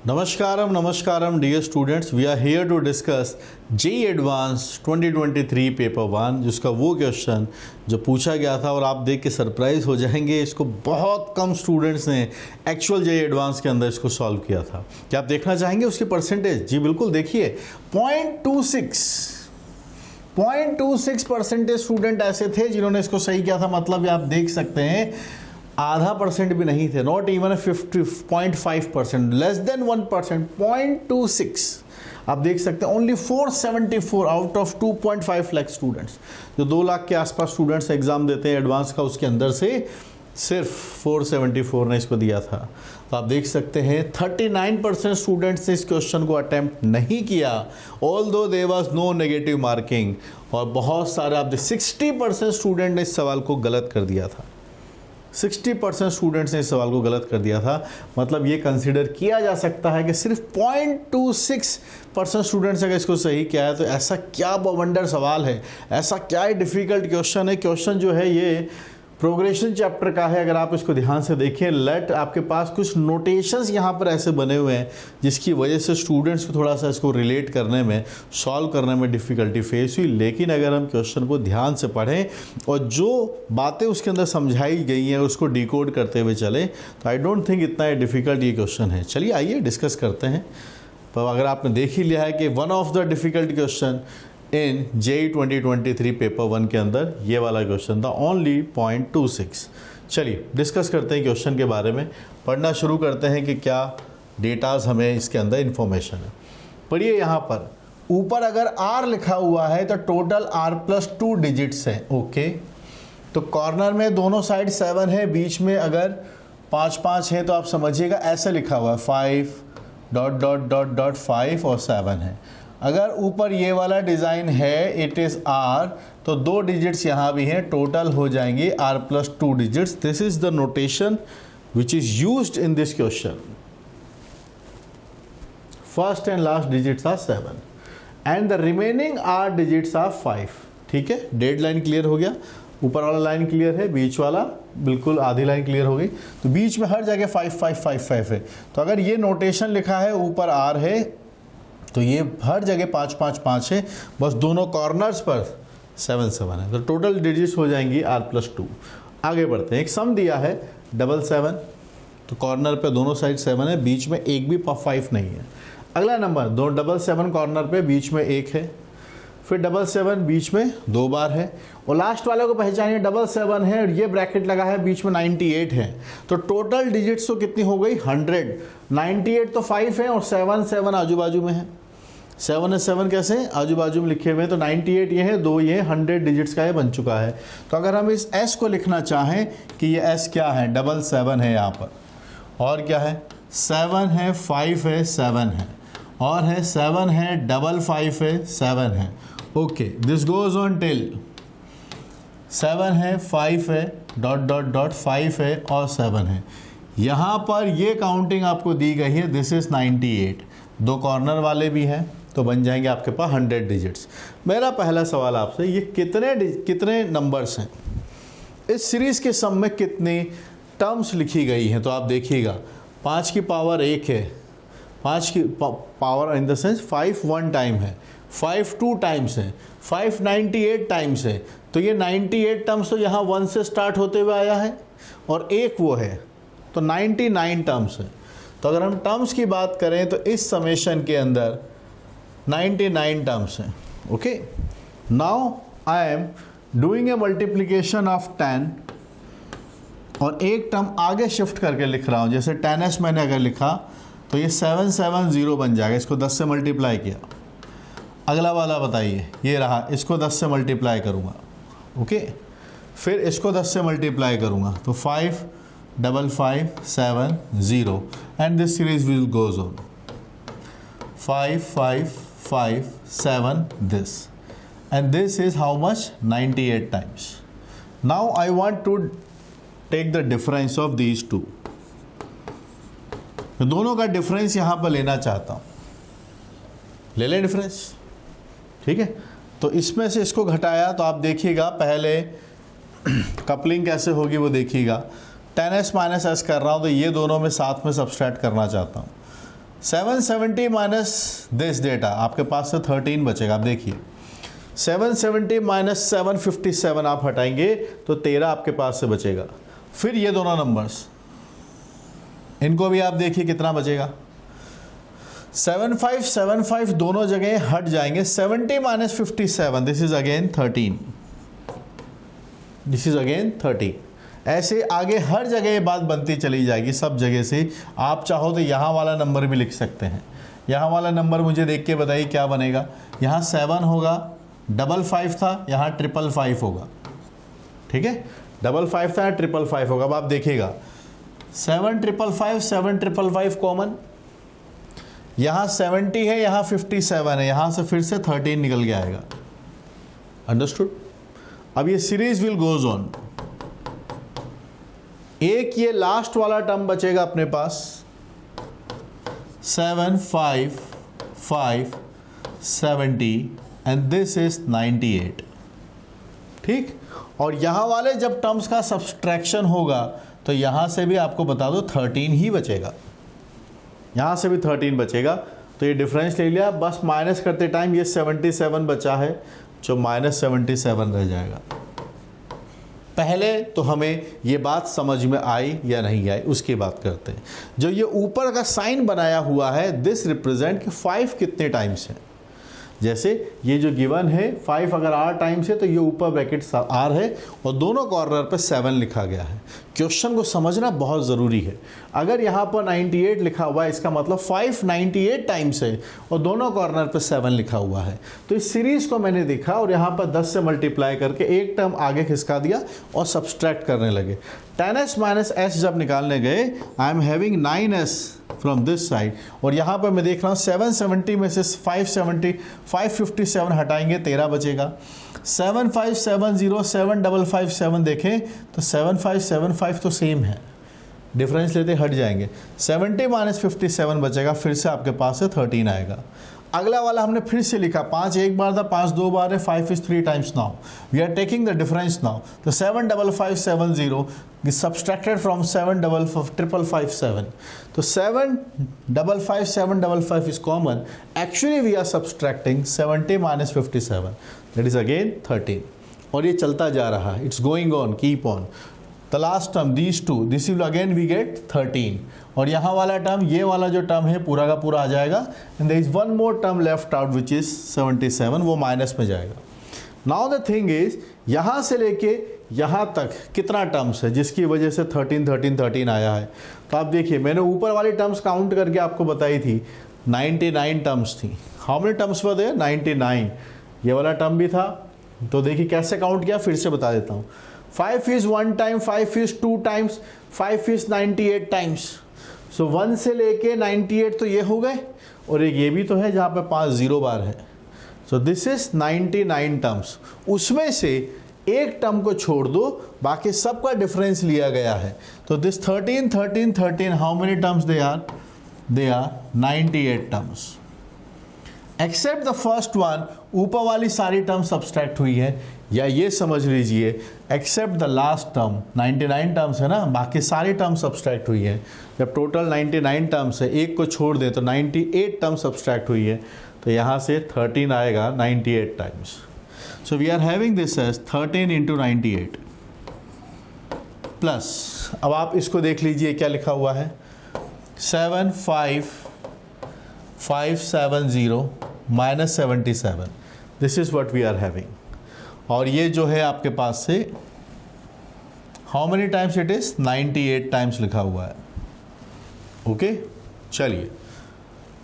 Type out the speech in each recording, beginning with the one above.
Namaskaram dear students, we are here to discuss JEE Advanced 2023 paper 1 जिसका वो question जो पूछा गया था और आप देख के सरप्राइज हो जाएंगे। इसको बहुत कम स्टूडेंट्स ने एक्चुअल JEE एडवांस के अंदर इसको सॉल्व किया था। क्या आप देखना चाहेंगे उसकी परसेंटेज? जी बिल्कुल, देखिए 0.26% स्टूडेंट ऐसे थे जिन्होंने इसको सही किया था। मतलब आप देख सकते हैं आधा परसेंट भी नहीं थे, नॉट इवन 50.5%, लेस देन 1%, 0.26। आप देख सकते हैं only 474 out of 2.5 lakh students, जो 2 लाख के आसपास स्टूडेंट्स एग्जाम देते हैं एडवांस का, उसके अंदर से सिर्फ 474 ने इसको दिया था। तो आप देख सकते हैं 39% स्टूडेंट्स ने इस क्वेश्चन को अटेम्प्ट नहीं किया, although there was no negative marking. और बहुत सारे आप 60% स्टूडेंट ने इस सवाल को गलत कर दिया था। 60% स्टूडेंट्स ने इस सवाल को गलत कर दिया था। मतलब ये कंसीडर किया जा सकता है कि सिर्फ 0.26% स्टूडेंट्स अगर इसको सही किया है तो ऐसा क्या वंडर सवाल है, ऐसा क्या डिफ़िकल्ट क्वेश्चन है। क्वेश्चन जो है ये प्रोग्रेशन चैप्टर का है। अगर आप इसको ध्यान से देखें, लेट आपके पास कुछ नोटेशंस यहाँ पर ऐसे बने हुए हैं जिसकी वजह से स्टूडेंट्स को थोड़ा सा इसको रिलेट करने में, सॉल्व करने में डिफ़िकल्टी फेस हुई। लेकिन अगर हम क्वेश्चन को ध्यान से पढ़ें और जो बातें उसके अंदर समझाई गई हैं उसको डिकोड करते हुए चले तो आई डोंट थिंक इतना डिफ़िकल्ट ये क्वेश्चन है। चलिए आइए डिस्कस करते हैं। तो अगर आपने देख ही लिया है कि one of the difficult question in JEE 2023 paper 1 के अंदर ये वाला क्वेश्चन था, ओनली 0.26। चलिए डिस्कस करते हैं क्वेश्चन के बारे में, पढ़ना शुरू करते हैं कि क्या डेटाज हमें इसके अंदर इंफॉर्मेशन है। पढ़िए यहाँ पर ऊपर अगर R लिखा हुआ है तो टोटल R+2 डिजिट्स हैं। ओके, तो कॉर्नर में दोनों साइड 7 है, बीच में अगर 5 है तो आप समझिएगा ऐसे लिखा हुआ है 5 और 7 है। अगर ऊपर ये वाला डिज़ाइन है इट इज़ R, तो 2 डिजिट्स यहाँ भी हैं, टोटल हो जाएंगे R+2 digits. This is the notation which is used in this question. First and last digits are 7 and the remaining R digits are 5। ठीक है, डेड लाइन क्लियर हो गया, ऊपर वाला लाइन क्लियर है, बीच वाला बिल्कुल आधी लाइन क्लियर हो गई। तो बीच में हर जगह 5 5 5 5 है। तो अगर ये नोटेशन लिखा है ऊपर R है तो ये हर जगह 5 5 5 है, बस दोनों कॉर्नर्स पर 7 7 है। तो टोटल डिजिट्स हो जाएंगी R+2। आगे बढ़ते हैं। एक सम दिया है 7 तो कॉर्नर पे दोनों साइड 7 है, बीच में एक भी 5 नहीं है। अगला नंबर 7 कॉर्नर पे बीच में 1 है, फिर 7 बीच में 2 बार है, और लास्ट वाले को पहचानिए 7 है और ये ब्रैकेट लगा है, बीच में 98 है। तो टोटल डिजिट्स तो कितनी हो गई 100। 98 तो 5 है और 7 आजू बाजू में है। 7 कैसे आजू बाजू में लिखे हुए हैं, तो 98 ये है, 2 ये 100 डिजिट्स का ये बन चुका है। तो अगर हम इस S को लिखना चाहें कि ये S क्या है, 7 है यहाँ पर, और क्या है 7 है, 5 है, 7 है, और है 7 है, 5 है, 7 है। Okay, this goes on till 7 है, 5 है, ... 5 है और 7 है। यहाँ पर ये काउंटिंग आपको दी गई है, दिस इज़ 98। 2 कॉर्नर वाले भी हैं तो बन जाएंगे आपके पास 100 डिजिट्स। मेरा पहला सवाल आपसे, ये कितने नंबर्स हैं, इस सीरीज़ के सम में कितनी टर्म्स लिखी गई हैं? तो आप देखिएगा 5 की पावर 1 है, 5 की power in the sense 5 1 time है, 5 2 टाइम्स है, 5 98 टाइम्स है। तो ये 98 टर्म्स तो यहाँ 1 से स्टार्ट होते हुए आया है और 1 वो है, तो 99 टर्म्स है। तो अगर हम टर्म्स की बात करें तो इस समेशन के अंदर 99 टर्म्स हैं। Okay, now I am doing a multiplication of 10 और एक टर्म आगे शिफ्ट करके लिख रहा हूँ। जैसे 10s मैंने अगर लिखा तो ये 770 बन जाएगा, इसको 10 से मल्टीप्लाई किया। अगला वाला बताइए, ये रहा, इसको 10 से मल्टीप्लाई करूँगा। ओके, फिर इसको 10 से मल्टीप्लाई करूँगा तो 5 5 5 7 0 and this series will goes on 5 5 5 7 this, and this is how much 98 times. Now I want to take the difference of these two. मैं दोनों का डिफरेंस यहाँ पर लेना चाहता हूँ, ले लें डिफरेंस। ठीक है, तो इसमें से इसको घटाया तो आप देखिएगा पहले कपलिंग कैसे होगी वो देखिएगा। 10s - s कर रहा हूँ तो ये दोनों में साथ में सब्सट्रैक्ट करना चाहता हूँ। 770 माइनस दिस डेटा, आपके पास से 13 बचेगा। आप देखिए 770 माइनस 757 आप हटाएंगे तो 13 आपके पास से बचेगा। फिर ये दोनों नंबर्स, इनको भी आप देखिए कितना बचेगा। 7575 दोनों जगह हट जाएंगे। 70 minus 57, this is again 13, this is again 13। ऐसे आगे हर जगह ये बात बनती चली जाएगी, सब जगह से। आप चाहो तो यहाँ वाला नंबर भी लिख सकते हैं। यहाँ वाला नंबर मुझे देख के बताइए क्या बनेगा। यहाँ 7 होगा, 55 था, यहाँ 555 होगा। ठीक है, 55 था, 555 होगा। अब आप देखिएगा 7555, 7555 कॉमन, यहाँ 70 है, यहाँ 57 है, यहाँ से फिर से 13 निकल के आएगा। अंडरस्टूड। अब ये सीरीज विल गोज ऑन। एक ये लास्ट वाला टर्म बचेगा अपने पास 75570 एंड दिस इज 98। ठीक, और यहाँ वाले जब टर्म्स का सब्सट्रैक्शन होगा तो यहाँ से भी आपको बता दो 13 ही बचेगा, यहाँ से भी 13 बचेगा। तो ये डिफरेंस ले लिया, बस माइनस करते टाइम ये 77 बचा है जो -77 रह जाएगा। पहले तो हमें ये बात समझ में आई या नहीं आई उसकी बात करते हैं। जो ये ऊपर का साइन बनाया हुआ है, दिस रिप्रेजेंट कि 5 कितने टाइम्स है। जैसे ये जो गिवन है 5 अगर r टाइम्स है तो ये ऊपर ब्रैकेट r है और दोनों कॉर्नर पे 7 लिखा गया है। क्वेश्चन को समझना बहुत ज़रूरी है। अगर यहाँ पर 98 लिखा हुआ है, इसका मतलब 5 98 टाइम्स है और दोनों कॉर्नर पे 7 लिखा हुआ है। तो इस सीरीज़ को मैंने देखा और यहाँ पर 10 से मल्टीप्लाई करके एक टर्म आगे खिसका दिया और सब्सट्रैक्ट करने लगे। 10s माइनस s जब निकालने गए, I am having 9s from this side, और यहाँ पर मैं देख रहा हूँ 770 में से 557 हटाएंगे 13 बचेगा। 7570 7557 देखें तो 7575 तो सेम है, डिफरेंस लेते हट जाएंगे। 70 माइनस 57 बचेगा, फिर से आपके पास से 13 आएगा। अगला वाला हमने फिर से लिखा, 5 एक बार था, 5 दो बार है, 5 is 3 times now. We are taking the difference now. तो 75570 is subtracted from 75557. तो 755 is common. Actually we are subtracting 70 minus 57. That is again 13. और ये चलता जा रहा है. It's going on, keep on. The last term, these two, this will again we get 13. और यहाँ वाला टर्म, ये वाला जो टर्म है पूरा का पूरा आ जाएगा। And there is one more term left out which is 77, वो माइनस में जाएगा। नाउ द थिंग इज, यहाँ से लेके यहाँ तक कितना टर्म्स है जिसकी वजह से 13 13 13 आया है। तो आप देखिए मैंने ऊपर वाली टर्म्स काउंट करके आपको बताई थी, 99 टर्म्स थी। How many terms were there? 99। ये वाला टर्म भी था, तो देखिए कैसे काउंट किया, फिर से बता देता हूँ। 5 is 1 time, 5 is 2 times, 5 is 98 times. So 1 से लेके 98 तो ये हो गए, और एक ये भी तो है जहाँ पे 5 0 बार है। So this is 99 terms. उसमें से एक टर्म को छोड़ दो, बाकी सबका डिफरेंस लिया गया है। तो this 13 13 13, how many terms they are? They are 98 terms. Except the first one, ऊपर वाली सारी टर्म सब्सट्रैक्ट हुई है, या ये समझ लीजिए except the last term, 99 terms है ना, बाकी सारी टर्म सब्सट्रैक्ट हुई है। जब टोटल 99 टर्म्स है, एक को छोड़ दे तो 98 टर्म सब्सट्रैक्ट हुई है, तो यहाँ से 13 आएगा 98 times. So we are having this as 13 into 98 plus, अब आप इसको देख लीजिए क्या लिखा हुआ है, 75570 minus 77, this is what we are having. और ये जो है आपके पास से how many times it is? 98 times लिखा हुआ है। ओके, चलिए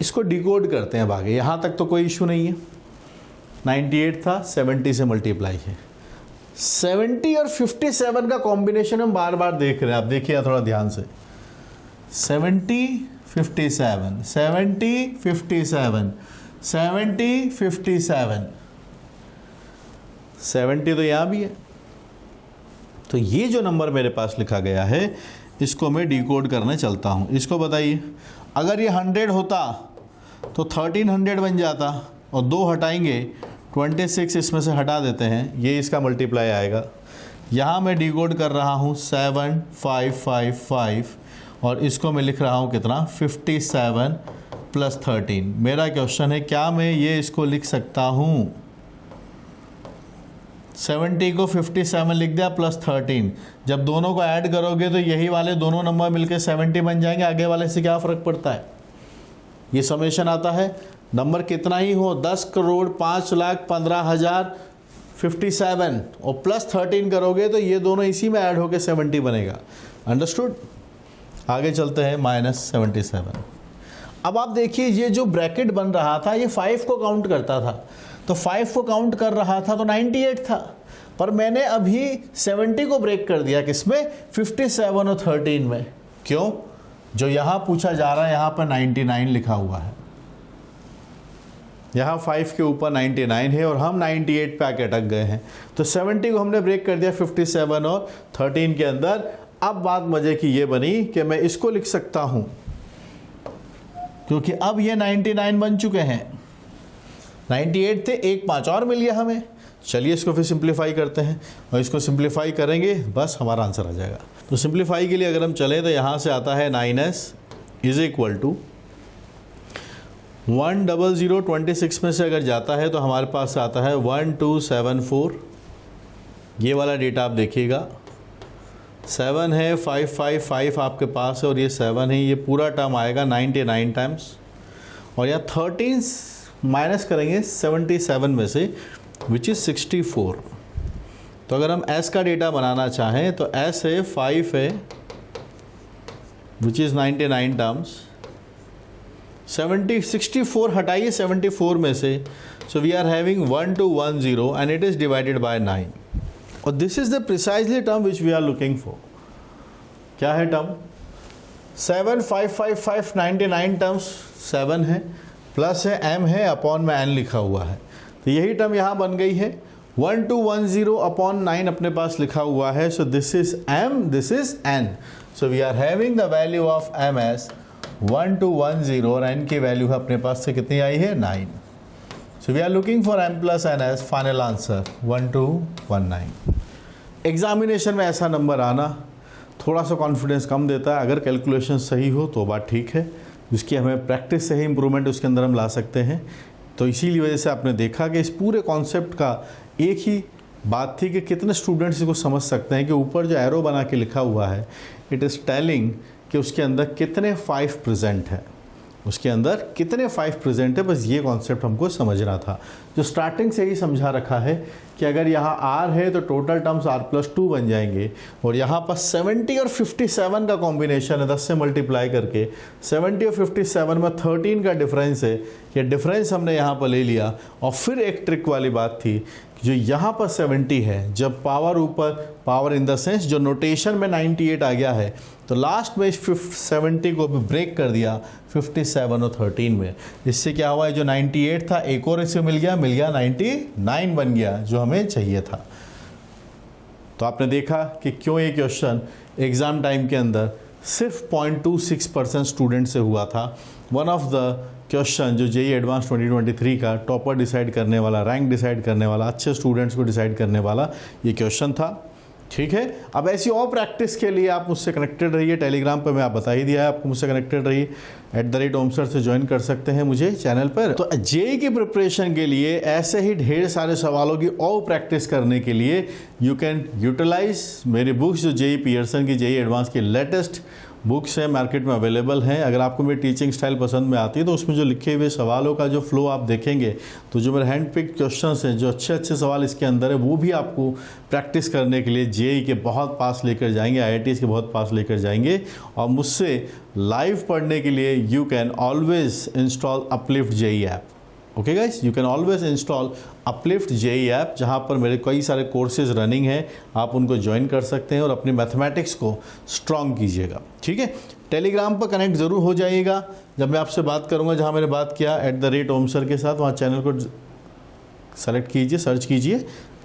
इसको डिकोड करते हैं आगे। यहाँ तक तो कोई इशू नहीं है। 98 था, 70 से मल्टीप्लाई है। 70 और 57 का कॉम्बिनेशन हम बार बार देख रहे हैं, आप देखिए थोड़ा ध्यान से। 70 57 70 57 70 57 70 तो यहाँ भी है। तो ये जो नंबर मेरे पास लिखा गया है, इसको मैं डिकोड करने चलता हूँ। इसको बताइए, अगर ये 100 होता तो 1300 बन जाता, और 2 हटाएंगे 26 इसमें से हटा देते हैं, ये इसका मल्टीप्लाई आएगा। यहाँ मैं डिकोड कर रहा हूँ 7555, और इसको मैं लिख रहा हूँ कितना? 57 प्लस 13। मेरा क्वेश्चन है क्या मैं ये इसको लिख सकता हूँ, 70 को 57 लिख दिया प्लस 13। जब दोनों को ऐड करोगे तो यही वाले दोनों नंबर मिलके 70 बन जाएंगे, आगे वाले से क्या फ़र्क पड़ता है। ये समेशन आता है, नंबर कितना ही हो 10,05,15,057 और प्लस 13 करोगे तो ये दोनों इसी में ऐड होके 70 बनेगा। अंडरस्टूड। आगे चलते हैं -77। अब आप देखिए ये जो ब्रैकेट बन रहा था ये 5 को काउंट करता था, तो 5 को काउंट कर रहा था तो 98 था, पर मैंने अभी 70 को ब्रेक कर दिया किसमें, 57 और 13 में। क्यों, जो यहाँ पूछा जा रहा है यहाँ पर 99 लिखा हुआ है, यहाँ 5 के ऊपर 99 है और हम 98 पे आके अटक गए हैं, तो 70 को हमने ब्रेक कर दिया 57 और 13 के अंदर। अब बात मजे की ये बनी कि मैं इसको लिख सकता हूँ, क्योंकि अब ये 99 बन चुके हैं, 98 थे, एक 5 और मिल गया हमें। चलिए इसको फिर सिंप्लीफाई करते हैं और इसको सिंप्लीफाई करेंगे बस हमारा आंसर आ जाएगा। तो सिंप्लीफाई के लिए अगर हम चलें तो यहाँ से आता है 9s इज इक्वल टू 10026 में से अगर जाता है तो हमारे पास आता है 1274। ये वाला डेटा आप देखिएगा, 7 है, 555 आपके पास है और ये 7 है, ये पूरा टर्म आएगा 99 टाइम्स। और यहाँ 13 माइनस करेंगे 77 में से विच इज़ 64। तो अगर हम s का डेटा बनाना चाहें तो s है 5 है विच इज़ 99 टर्म्स, 64 हटाइए 74 में से, so we are having 1210 and it is divided by 9 और this is the precisely term which we are looking for. क्या है टर्म, 7555 99 टर्म्स 7 है, प्लस है m है, अपॉन में n लिखा हुआ है, तो यही टर्म यहाँ बन गई है। 1210 अपॉन 9 अपने पास लिखा हुआ है, so this is m, this is n, so we are having the value of m as 1210 और n की वैल्यू है अपने पास से कितनी आई है 9। So we are looking for m plus n as final answer 1219। Examination में ऐसा नंबर आना थोड़ा सा कॉन्फिडेंस कम देता है, अगर कैलकुलेशन सही हो तो बात ठीक है, जिसकी हमें प्रैक्टिस से ही इम्प्रूवमेंट उसके अंदर हम ला सकते हैं। तो इसीलिए वजह से आपने देखा कि इस पूरे कॉन्सेप्ट का एक ही बात थी कि कितने स्टूडेंट्स इसको समझ सकते हैं कि ऊपर जो एरो बना के लिखा हुआ है इट इज़ टेलिंग कि उसके अंदर कितने 5 प्रेजेंट है, उसके अंदर कितने 5 प्रेजेंट है, बस ये कॉन्सेप्ट हमको समझना था। जो स्टार्टिंग से ही समझा रखा है कि अगर यहाँ r है तो टोटल टर्म्स r+2 बन जाएंगे और यहाँ पर 70 और 57 का कॉम्बिनेशन है, 10 से मल्टीप्लाई करके 70 और 57 में 13 का डिफरेंस है, ये डिफरेंस हमने यहाँ पर ले लिया। और फिर एक ट्रिक वाली बात थी जो यहाँ पर 70 है, जब पावर ऊपर, पावर इन द सेंस जो नोटेशन में 98 आ गया है, तो लास्ट में 70 को भी ब्रेक कर दिया 57 और 13 में। इससे क्या हुआ है, जो 98 था एक और इसे मिल गया 99 बन गया जो हमें चाहिए था। तो आपने देखा कि क्यों ये क्वेश्चन एग्ज़ाम टाइम के अंदर सिर्फ 0.26% स्टूडेंट से हुआ था। वन ऑफ द क्वेश्चन जो जेईई एडवांस 2023 का टॉपर डिसाइड करने वाला, रैंक डिसाइड करने वाला, अच्छे स्टूडेंट्स को डिसाइड करने वाला ये क्वेश्चन था। ठीक है, अब ऐसी और प्रैक्टिस के लिए आप मुझसे कनेक्टेड रहिए। टेलीग्राम पर मैं आप बता ही दिया है आपको, मुझसे कनेक्टेड रहिए। @omsir से ज्वाइन कर सकते हैं मुझे चैनल पर। तो जेईई की प्रिपरेशन के लिए ऐसे ही ढेर सारे सवालों की और प्रैक्टिस करने के लिए यू कैन यूटिलाइज मेरी बुक्स, जो जेईई पियर्सन की जेईई एडवांस की लेटेस्ट बुक्स हैं, मार्केट में अवेलेबल हैं। अगर आपको मेरी टीचिंग स्टाइल पसंद में आती है तो उसमें जो लिखे हुए सवालों का जो फ्लो आप देखेंगे, तो जो मेरे हैंड पिक क्वेश्चंस हैं, जो अच्छे अच्छे सवाल इसके अंदर है, वो भी आपको प्रैक्टिस करने के लिए जेईई के बहुत पास लेकर जाएंगे, आईआईटीज़ के बहुत पास लेकर जाएंगे। और मुझसे लाइव पढ़ने के लिए you can always install uplift JEE app. Okay guys, you can always install uplift JEE app, जहाँ पर मेरे कई सारे कोर्सेज रनिंग हैं, आप उनको ज्वाइन कर सकते हैं और अपनी मैथमेटिक्स को स्ट्रॉन्ग कीजिएगा। ठीक है, टेलीग्राम पर कनेक्ट ज़रूर हो जाइएगा। जब मैं आपसे बात करूँगा, जहाँ मैंने बात किया @omsir के साथ, वहाँ चैनल को सेलेक्ट कीजिए, सर्च कीजिए,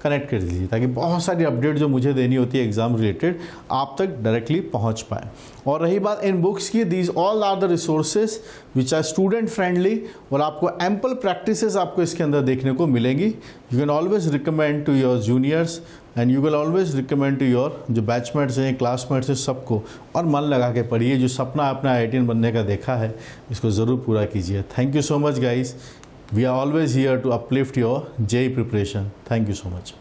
कनेक्ट कर दीजिए, ताकि बहुत सारी अपडेट जो मुझे देनी होती है एग्ज़ाम रिलेटेड आप तक डायरेक्टली पहुंच पाए। और रही बात इन बुक्स की, these all are the resources which are student friendly, और आपको एम्पल प्रैक्टिसेस आपको इसके अंदर देखने को मिलेंगी। You can always recommend to your juniors and you will always recommend to your जो बैचमेट्स हैं, क्लासमेट्स हैं, सबको। और मन लगा के पढ़िए, जो सपना अपना IITian बनने का देखा है इसको ज़रूर पूरा कीजिए। Thank you so much guys, we are always here to uplift your JEE preparation. Thank you so much.